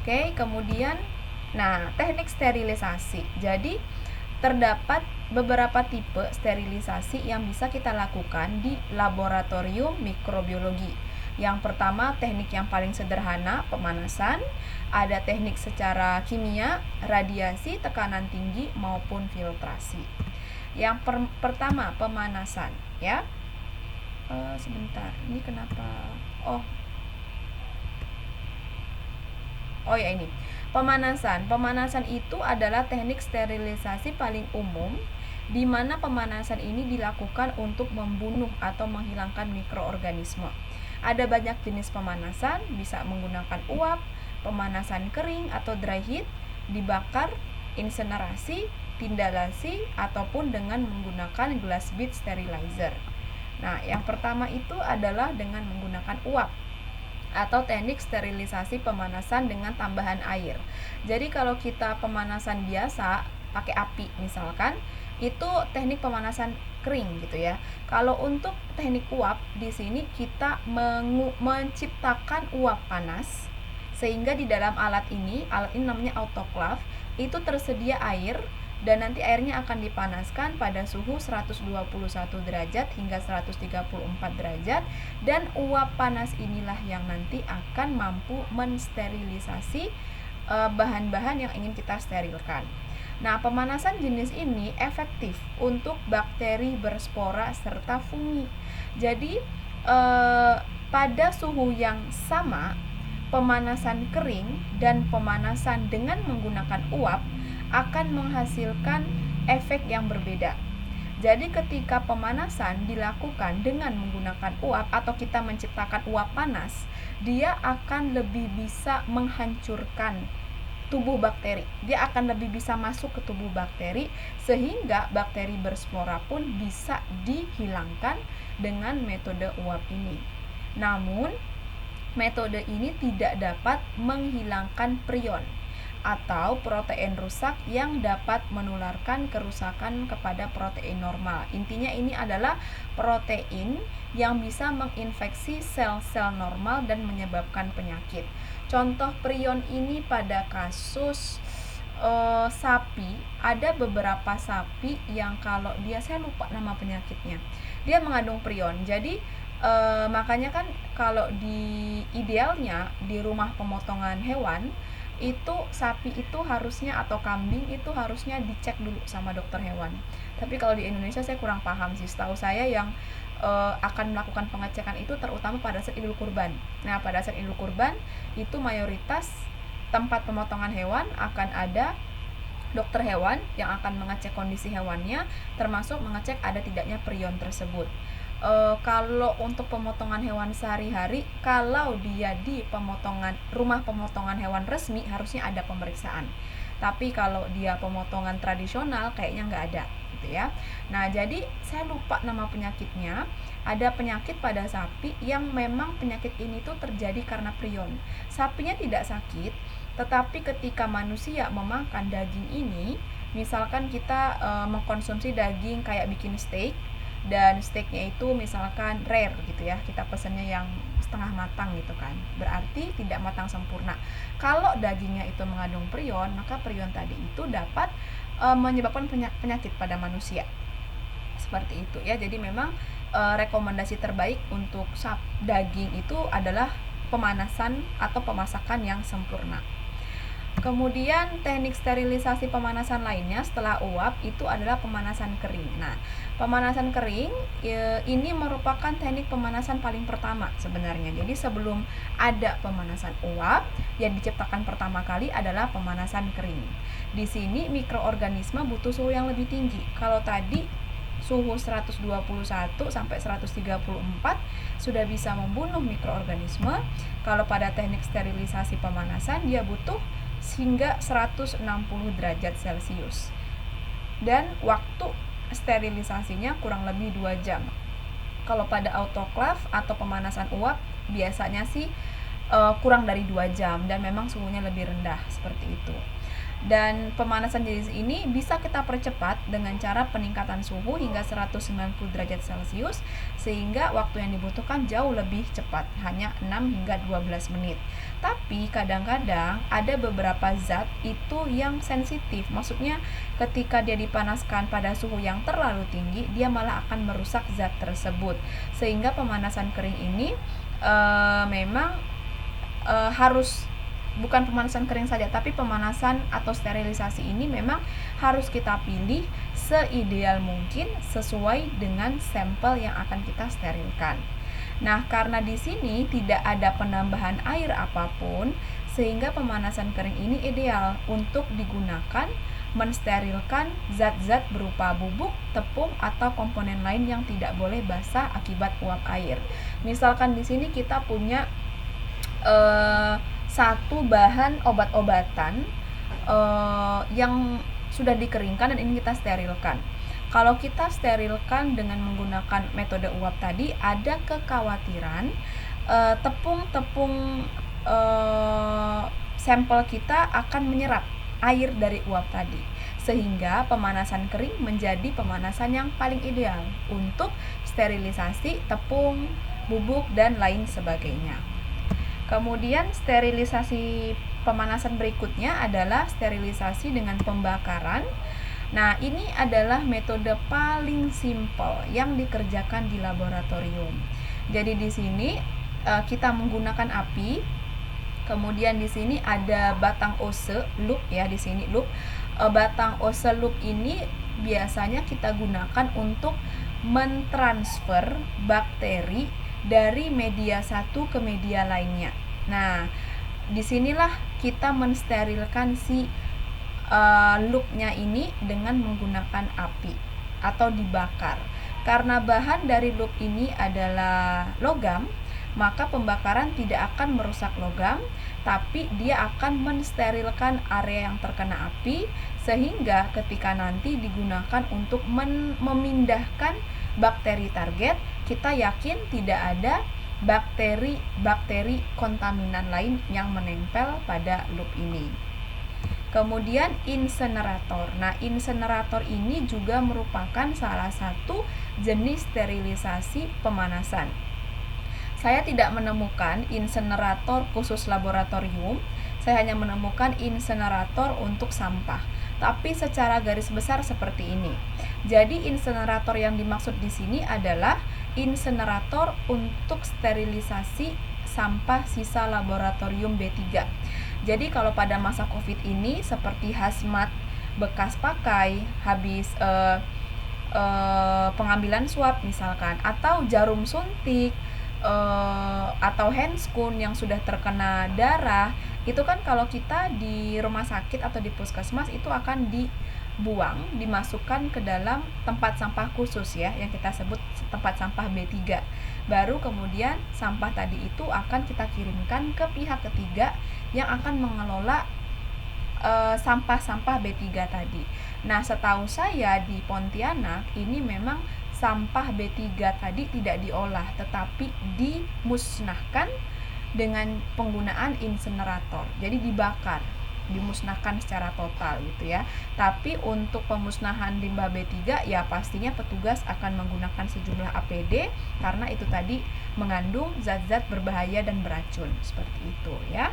Oke, kemudian teknik sterilisasi. Jadi terdapat beberapa tipe sterilisasi yang bisa kita lakukan di laboratorium mikrobiologi. Yang pertama, teknik yang paling sederhana, pemanasan. Ada teknik secara kimia, radiasi, tekanan tinggi, maupun filtrasi. Yang pertama, pemanasan, ya. Sebentar, ini kenapa? Oh ya, ini pemanasan. Pemanasan itu adalah teknik sterilisasi paling umum, di mana pemanasan ini dilakukan untuk membunuh atau menghilangkan mikroorganisme. Ada banyak jenis pemanasan, bisa menggunakan uap, pemanasan kering atau dry heat, dibakar, insenerasi, tindalasi, ataupun dengan menggunakan glass bead sterilizer. Nah, yang pertama itu adalah dengan menggunakan uap atau teknik sterilisasi pemanasan dengan tambahan air. Jadi kalau kita pemanasan biasa pakai api misalkan, itu teknik pemanasan kering gitu ya. Kalau untuk teknik uap, di sini kita menciptakan uap panas sehingga di dalam alat ini namanya autoclave, itu tersedia air dan nanti airnya akan dipanaskan pada suhu 121 derajat hingga 134 derajat, dan uap panas inilah yang nanti akan mampu mensterilisasi bahan-bahan yang ingin kita sterilkan. Nah, pemanasan jenis ini efektif untuk bakteri berspora serta fungi. Jadi pada suhu yang sama, pemanasan kering dan pemanasan dengan menggunakan uap akan menghasilkan efek yang berbeda. Jadi ketika pemanasan dilakukan dengan menggunakan uap atau kita menciptakan uap panas, dia akan lebih bisa menghancurkan tubuh bakteri. Dia akan lebih bisa masuk ke tubuh bakteri sehingga bakteri berspora pun bisa dihilangkan dengan metode uap ini. Namun, metode ini tidak dapat menghilangkan prion atau protein rusak yang dapat menularkan kerusakan kepada protein normal. Intinya ini adalah protein yang bisa menginfeksi sel-sel normal dan menyebabkan penyakit. Contoh prion ini pada kasus sapi, ada beberapa sapi yang kalau saya lupa nama penyakitnya, dia mengandung prion. Jadi makanya kan kalau di idealnya di rumah pemotongan hewan itu sapi itu harusnya atau kambing itu harusnya dicek dulu sama dokter hewan. Tapi kalau di Indonesia saya kurang paham sih. Setahu saya yang akan melakukan pengecekan itu terutama pada saat Idul Kurban. Nah, pada saat Idul Kurban itu mayoritas tempat pemotongan hewan akan ada dokter hewan yang akan mengecek kondisi hewannya, termasuk mengecek ada tidaknya prion tersebut. Kalau untuk pemotongan hewan sehari-hari, kalau dia di rumah pemotongan hewan resmi harusnya ada pemeriksaan. Tapi kalau dia pemotongan tradisional kayaknya nggak ada gitu ya. Nah, jadi saya lupa nama penyakitnya. Ada penyakit pada sapi yang memang penyakit ini tuh terjadi karena prion. Sapinya tidak sakit, tetapi ketika manusia memakan daging ini, misalkan kita mengkonsumsi daging kayak bikin steak, dan steaknya itu misalkan rare gitu ya, kita pesannya yang setengah matang gitu kan, berarti tidak matang sempurna. Kalau dagingnya itu mengandung prion, maka prion tadi itu dapat menyebabkan penyakit pada manusia seperti itu ya. Jadi memang rekomendasi terbaik untuk daging itu adalah pemanasan atau pemasakan yang sempurna. Kemudian teknik sterilisasi pemanasan lainnya setelah uap itu adalah pemanasan kering. Nah, pemanasan kering ini merupakan teknik pemanasan paling pertama sebenarnya. Jadi sebelum ada pemanasan uap, yang diciptakan pertama kali adalah pemanasan kering. Di sini mikroorganisme butuh suhu yang lebih tinggi. Kalau tadi suhu 121 sampai 134 sudah bisa membunuh mikroorganisme. Kalau pada teknik sterilisasi pemanasan dia butuh hingga 160 derajat Celcius. Dan waktu sterilisasinya kurang lebih 2 jam. Kalau pada autoclave atau pemanasan uap biasanya sih kurang dari 2 jam dan memang suhunya lebih rendah seperti itu. Dan pemanasan jenis ini bisa kita percepat dengan cara peningkatan suhu hingga 190 derajat Celcius, sehingga waktu yang dibutuhkan jauh lebih cepat, hanya 6 hingga 12 menit. Tapi kadang-kadang ada beberapa zat itu yang sensitif, maksudnya ketika dia dipanaskan pada suhu yang terlalu tinggi, dia malah akan merusak zat tersebut. Sehingga pemanasan kering ini memang harus, bukan pemanasan kering saja, tapi pemanasan atau sterilisasi ini memang harus kita pilih seideal mungkin sesuai dengan sampel yang akan kita sterilkan. Nah, karena di sini tidak ada penambahan air apapun, sehingga pemanasan kering ini ideal untuk digunakan mensterilkan zat-zat berupa bubuk, tepung, atau komponen lain yang tidak boleh basah akibat uap air. Misalkan di sini kita punya satu bahan obat-obatan yang sudah dikeringkan dan ini kita sterilkan. Kalau kita sterilkan dengan menggunakan metode uap tadi, ada kekhawatiran tepung-tepung sampel kita akan menyerap air dari uap tadi, sehingga pemanasan kering menjadi pemanasan yang paling ideal untuk sterilisasi tepung, bubuk, dan lain sebagainya. Kemudian sterilisasi pemanasan berikutnya adalah sterilisasi dengan pembakaran. Nah, ini adalah metode paling simpel yang dikerjakan di laboratorium. Jadi di sini kita menggunakan api. Kemudian di sini ada batang ose loop ya, di sini loop. Batang ose loop ini biasanya kita gunakan untuk mentransfer bakteri dari media satu ke media lainnya. Nah, disinilah kita mensterilkan si loopnya ini dengan menggunakan api atau dibakar. Karena bahan dari loop ini adalah logam, maka pembakaran tidak akan merusak logam, tapi dia akan mensterilkan area yang terkena api, sehingga ketika nanti digunakan untuk memindahkan bakteri target, kita yakin tidak ada bakteri kontaminan lain yang menempel pada loop ini. Kemudian insenerator. Nah, insenerator ini juga merupakan salah satu jenis sterilisasi pemanasan. Saya tidak menemukan insenerator khusus laboratorium, saya hanya menemukan insenerator untuk sampah. Tapi secara garis besar seperti ini. Jadi insenerator yang dimaksud di sini adalah insenerator untuk sterilisasi sampah sisa laboratorium B3. Jadi kalau pada masa Covid ini seperti hazmat bekas pakai, habis pengambilan swab misalkan, atau jarum suntik, atau handscoon yang sudah terkena darah, itu kan kalau kita di rumah sakit atau di puskesmas itu akan dibuang, dimasukkan ke dalam tempat sampah khusus ya, yang kita sebut tempat sampah B3. Baru kemudian sampah tadi itu akan kita kirimkan ke pihak ketiga yang akan mengelola sampah-sampah B3 tadi. Nah, setahu saya di Pontianak ini memang sampah B3 tadi tidak diolah, tetapi dimusnahkan dengan penggunaan insenerator. Jadi dibakar, dimusnahkan secara total gitu ya. Tapi untuk pemusnahan limbah B3 ya pastinya petugas akan menggunakan sejumlah APD karena itu tadi mengandung zat-zat berbahaya dan beracun seperti itu ya.